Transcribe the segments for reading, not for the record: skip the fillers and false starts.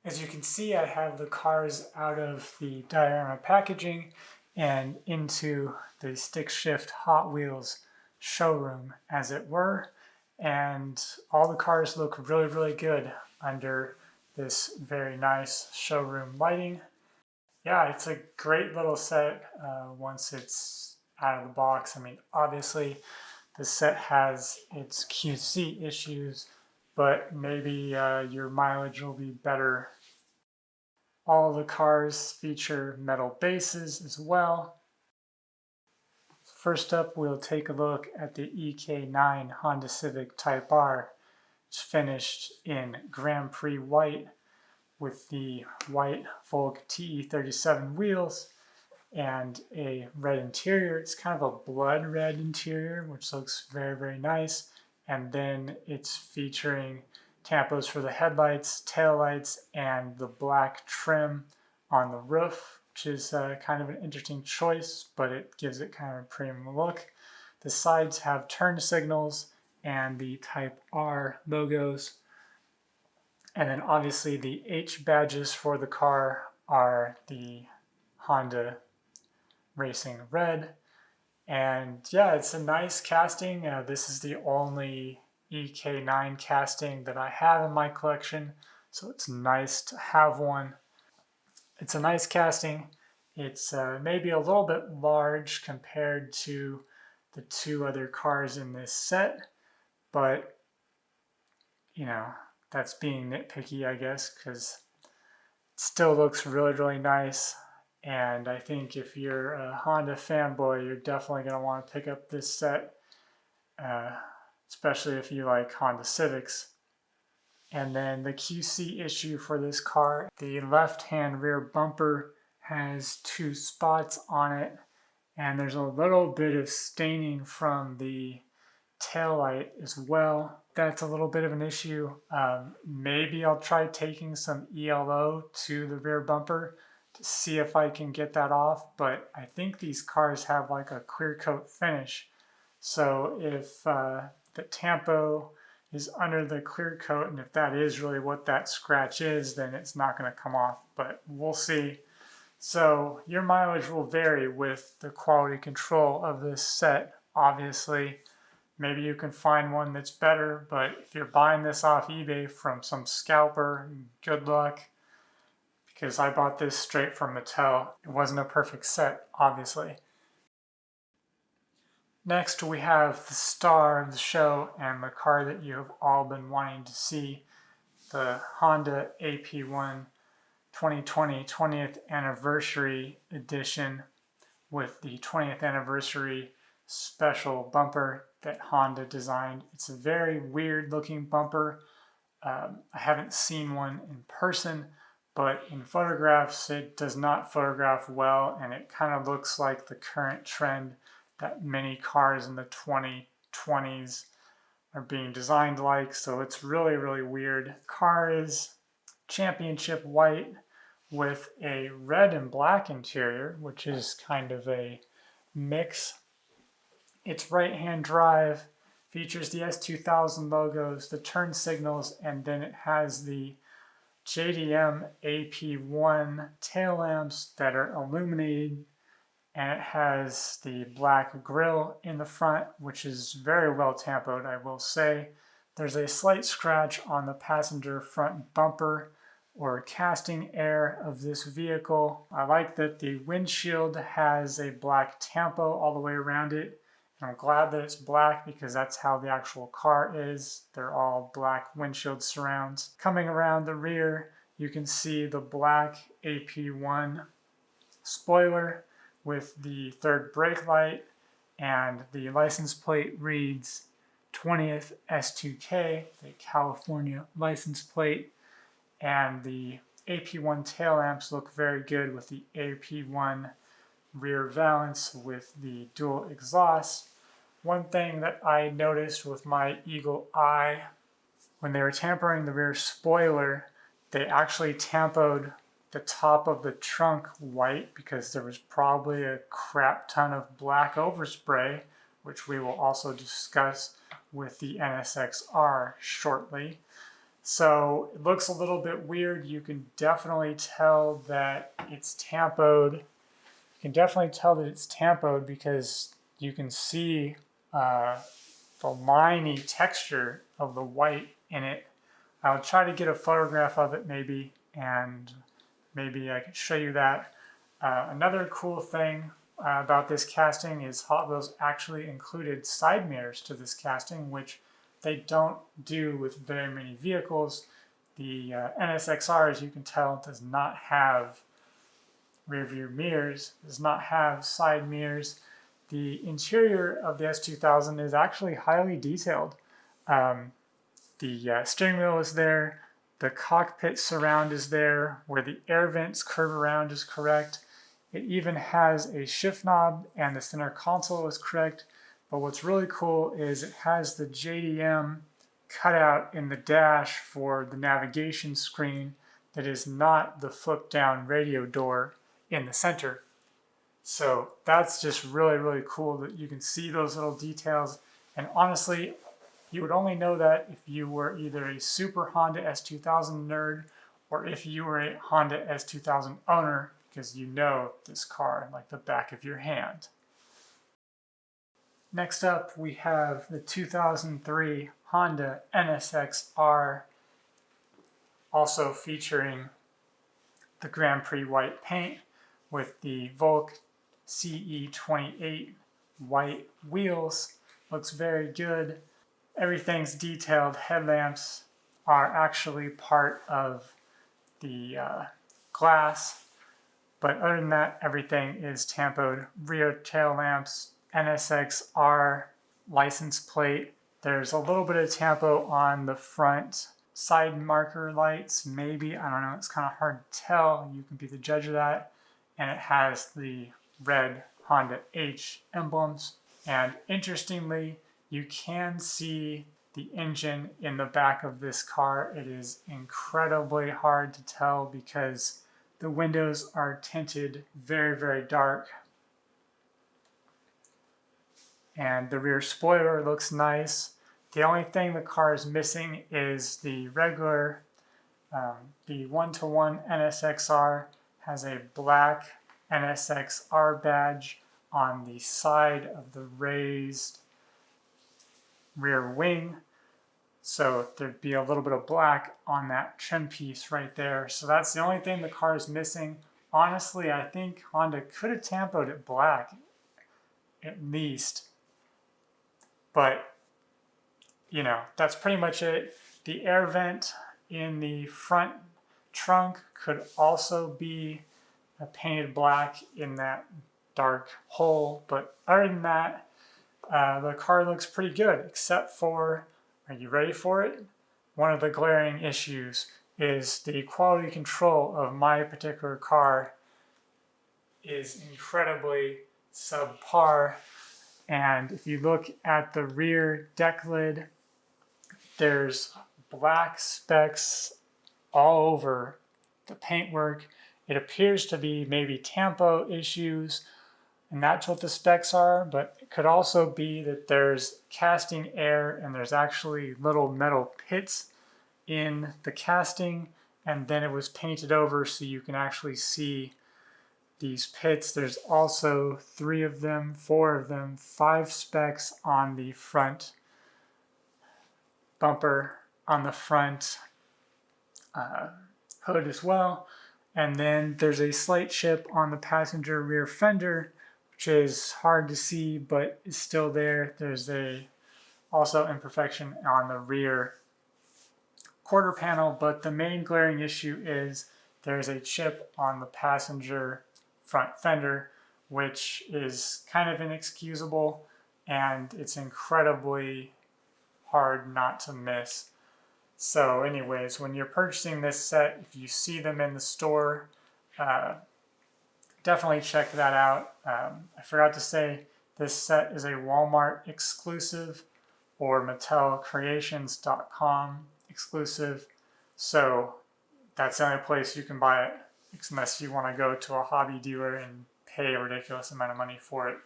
As you can see, I have the cars out of the Diorama packaging and into the stick shift Hot Wheels showroom, as it were. And all the cars look really, really good under this very nice showroom lighting. Yeah, it's a great little set once it's out of the box. I mean, obviously, the set has its QC issues, but maybe your mileage will be better. All the cars feature metal bases as well. First up, we'll take a look at the EK9 Honda Civic Type R. It's finished in Grand Prix white with the white Volk TE37 wheels and a red interior. It's kind of a blood red interior, which looks very, very nice. And then it's featuring tampos for the headlights, taillights, and the black trim on the roof, which is kind of an interesting choice, but it gives it kind of a premium look. The sides have turn signals and the Type R logos. And then obviously the H badges for the car are the Honda Racing Red. And yeah, it's a nice casting. This is the only EK9 casting that I have in my collection, so it's nice to have one. It's a nice casting. It's maybe a little bit large compared to the two other cars in this set, but you know, that's being nitpicky, I guess, because it still looks really, really nice. And I think if you're a Honda fanboy, you're definitely going to want to pick up this set, especially if you like Honda Civics. And then the QC issue for this car, the left-hand rear bumper has two spots on it, and there's a little bit of staining from the taillight as well. That's a little bit of an issue. Maybe I'll try taking some ELO to the rear bumper to see if I can get that off, but I think these cars have like a clear coat finish. So if the tampo is under the clear coat, and if that is really what that scratch is, then it's not going to come off, but we'll see. So your mileage will vary with the quality control of this set, obviously. Maybe you can find one that's better, but if you're buying this off eBay from some scalper, good luck, because I bought this straight from Mattel. It wasn't a perfect set, obviously. Next, we have the star of the show and the car that you have all been wanting to see, the Honda AP1 2020 20th Anniversary Edition with the 20th Anniversary special bumper that Honda designed. It's a very weird looking bumper. I haven't seen one in person, but in photographs it does not photograph well, and it kind of looks like the current trend that many cars in the 2020s are being designed like, so it's really, really weird. The car is championship white with a red and black interior, which is kind of a mix. It's right-hand drive, features the S2000 logos, the turn signals, and then it has the JDM AP1 tail lamps that are illuminated, and it has the black grille in the front, which is very well tampoed, I will say. There's a slight scratch on the passenger front bumper or casting air of this vehicle. I like that the windshield has a black tampo all the way around it. And I'm glad that it's black because that's how the actual car is. They're all black windshield surrounds. Coming around the rear, you can see the black AP1 spoiler with the third brake light, and the license plate reads 20th S2K, the California license plate, and the AP1 tail lamps look very good with the AP1 rear valance with the dual exhaust. One thing that I noticed with my eagle eye, when they were tampering the rear spoiler, they actually tampoed the top of the trunk white because there was probably a crap ton of black overspray, which we will also discuss with the NSX-R shortly. So it looks a little bit weird. You can definitely tell that it's tampoed. You can definitely tell that it's tampoed because you can see the liney texture of the white in it. I'll try to get a photograph of it maybe, and maybe I could show you that. Another cool thing about this casting is Hot Wheels actually included side mirrors to this casting, which they don't do with very many vehicles. The NSXR, as you can tell, does not have rear view mirrors, does not have side mirrors. The interior of the S2000 is actually highly detailed. The steering wheel is there, the cockpit surround is there, where the air vents curve around is correct. It even has a shift knob and the center console is correct. But what's really cool is it has the JDM cutout in the dash for the navigation screen that is not the flip down radio door in the center. So that's just really, really cool that you can see those little details. And honestly, you would only know that if you were either a super Honda S2000 nerd or if you were a Honda S2000 owner, because you know this car like the back of your hand. Next up, we have the 2003 Honda NSX-R, also featuring the Grand Prix white paint with the Volk CE28 white wheels. Looks very good. Everything's detailed. Headlamps are actually part of the glass, but other than that, everything is tampoed. Rear tail lamps, NSX-R license plate. There's a little bit of tampo on the front side marker lights, maybe, I don't know, it's kind of hard to tell. You can be the judge of that. And it has the red Honda H emblems. And interestingly, you can see the engine in the back of this car. It is incredibly hard to tell because the windows are tinted very, very dark. And the rear spoiler looks nice. The only thing the car is missing is the regular, the 1-to-1 NSX-R has a black NSX-R badge on the side of the raised rear wing. So there'd be a little bit of black on that trim piece right there. So that's the only thing the car is missing. Honestly, I think Honda could have tampoed it black, at least. But, you know, that's pretty much it. The air vent in the front trunk could also be painted black in that dark hole. But other than that, the car looks pretty good, except for, are you ready for it? One of the glaring issues is the quality control of my particular car is incredibly subpar. And if you look at the rear deck lid, there's black specks all over the paintwork. It appears to be maybe tampo issues, and that's what the specs are, but it could also be that there's casting air and there's actually little metal pits in the casting, and then it was painted over so you can actually see these pits. There's also 3 of them, 4 of them, 5 specks on the front bumper, on the front hood as well. And then there's a slight chip on the passenger rear fender, which is hard to see, but is still there. There's also imperfection on the rear quarter panel, but the main glaring issue is there's a chip on the passenger front fender, which is kind of inexcusable, and it's incredibly hard not to miss. So anyways, when you're purchasing this set, if you see them in the store, definitely check that out. I forgot to say, this set is a Walmart exclusive or MattelCreations.com exclusive. So that's the only place you can buy it, unless you want to go to a hobby dealer and pay a ridiculous amount of money for it.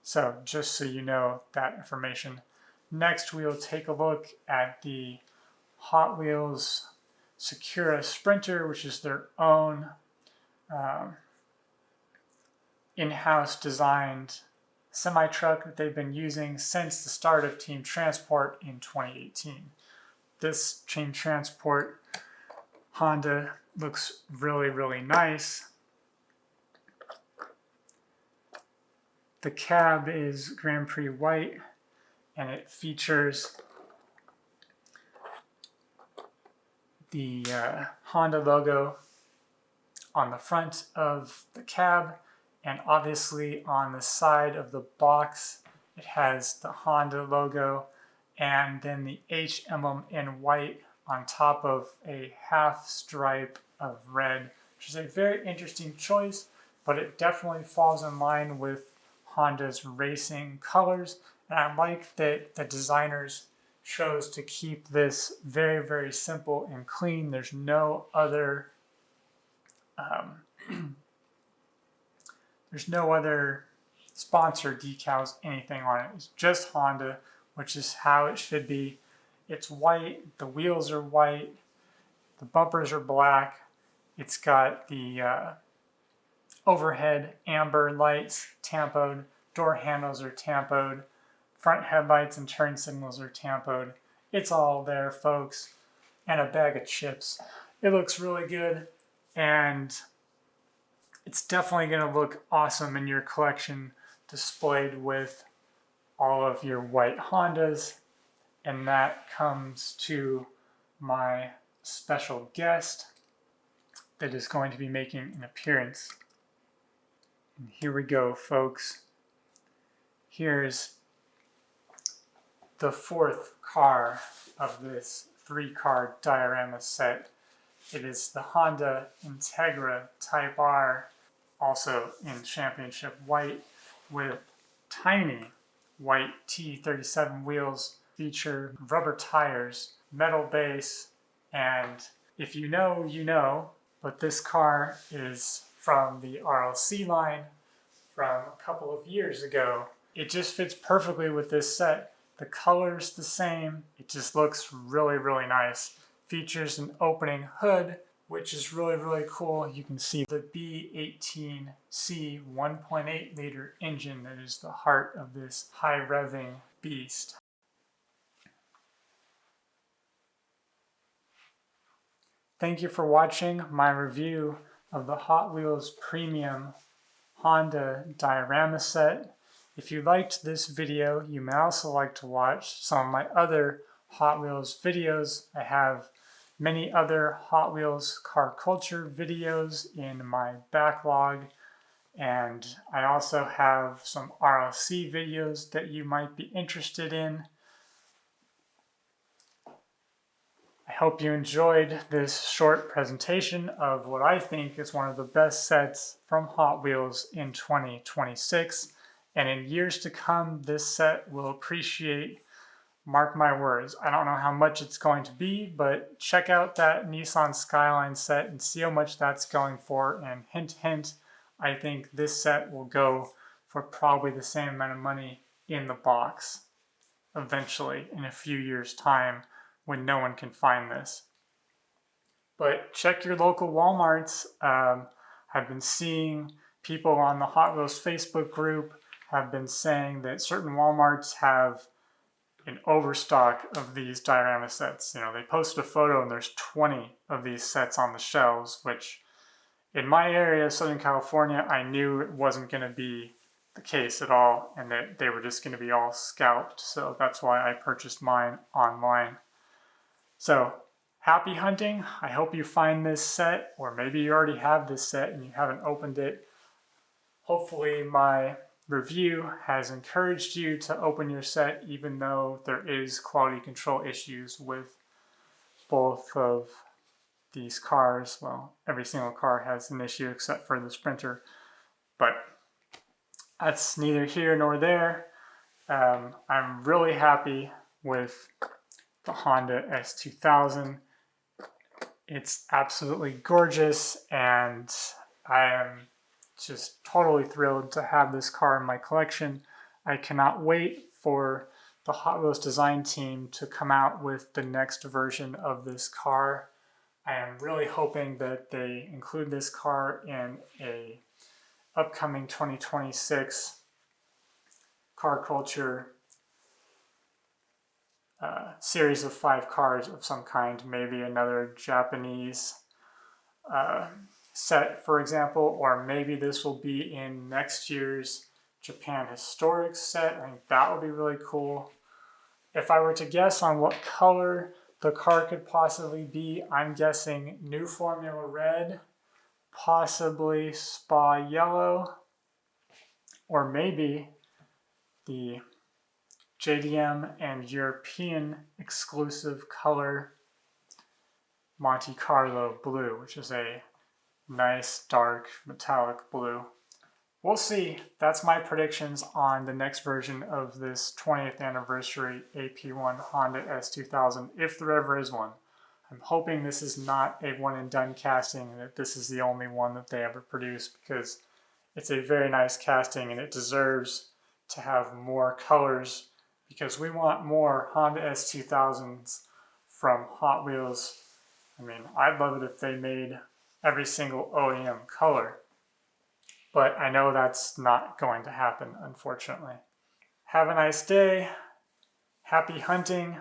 So just so you know that information. Next, we'll take a look at the Hot Wheels Secura Sprinter, which is their own in-house designed semi-truck that they've been using since the start of Team Transport in 2018. This Team Transport Honda looks really, really nice. The cab is Grand Prix white, and it features the Honda logo on the front of the cab, and obviously on the side of the box it has the Honda logo and then the H emblem in white on top of a half stripe of red, which is a very interesting choice, but it definitely falls in line with Honda's racing colors. And I like that the designers chose to keep this very, very simple and clean. There's no other sponsor decals, anything on it. It's just Honda, which is how it should be. It's white, the wheels are white, the bumpers are black. It's got the overhead amber lights tampoed, door handles are tampoed, front headlights and turn signals are tampoed. It's all there, folks, and a bag of chips. It looks really good, and it's definitely going to look awesome in your collection, displayed with all of your white Hondas. And that comes to my special guest that is going to be making an appearance. And here we go, folks. Here's the fourth car of this 3-car diorama set. It is the Honda Integra Type R, also in championship white, with tiny white T37 wheels, feature rubber tires, metal base, and if you know, you know, but this car is from the RLC line from a couple of years ago. It just fits perfectly with this set. The color's the same. It just looks really, really nice. Features an opening hood, which is really, really cool. You can see the B18C 1.8 liter engine that is the heart of this high revving beast. Thank you for watching my review of the Hot Wheels Premium Honda Diorama set. If you liked this video, you may also like to watch some of my other Hot Wheels videos. I have many other Hot Wheels car culture videos in my backlog, and I also have some RLC videos that you might be interested in. I hope you enjoyed this short presentation of what I think is one of the best sets from Hot Wheels in 2026. And in years to come, this set will appreciate, mark my words. I don't know how much it's going to be, but check out that Nissan Skyline set and see how much that's going for. And hint, hint, I think this set will go for probably the same amount of money in the box eventually in a few years' time when no one can find this. But check your local Walmarts. I've been seeing people on the Hot Wheels Facebook group have been saying that certain Walmarts have an overstock of these diorama sets. You know, they posted a photo and there's 20 of these sets on the shelves, which in my area, Southern California, I knew it wasn't going to be the case at all and that they were just going to be all scalped. So that's why I purchased mine online. So happy hunting. I hope you find this set, or maybe you already have this set and you haven't opened it. Hopefully my review has encouraged you to open your set, even though there is quality control issues with both of these cars. Well, every single car has an issue except for the Sprinter, but that's neither here nor there. I'm really happy with the Honda S2000. It's absolutely gorgeous, and I am just totally thrilled to have this car in my collection. I cannot wait for the Hot Wheels design team to come out with the next version of this car. I am really hoping that they include this car in a upcoming 2026 car culture series of 5 cars of some kind, maybe another Japanese set, for example, or maybe this will be in next year's Japan Historic set. I think that would be really cool. If I were to guess on what color the car could possibly be, I'm guessing New Formula Red, possibly Spa Yellow, or maybe the JDM and European exclusive color Monte Carlo Blue, which is a nice dark metallic blue. We'll see. That's my predictions on the next version of this 20th anniversary AP1 Honda S2000, if there ever is one. I'm hoping this is not a one and done casting, that this is the only one that they ever produce, because it's a very nice casting and it deserves to have more colors, because we want more Honda S2000s from Hot Wheels. I mean, I'd love it if they made every single OEM color, but I know that's not going to happen, unfortunately. Have a nice day. Happy hunting.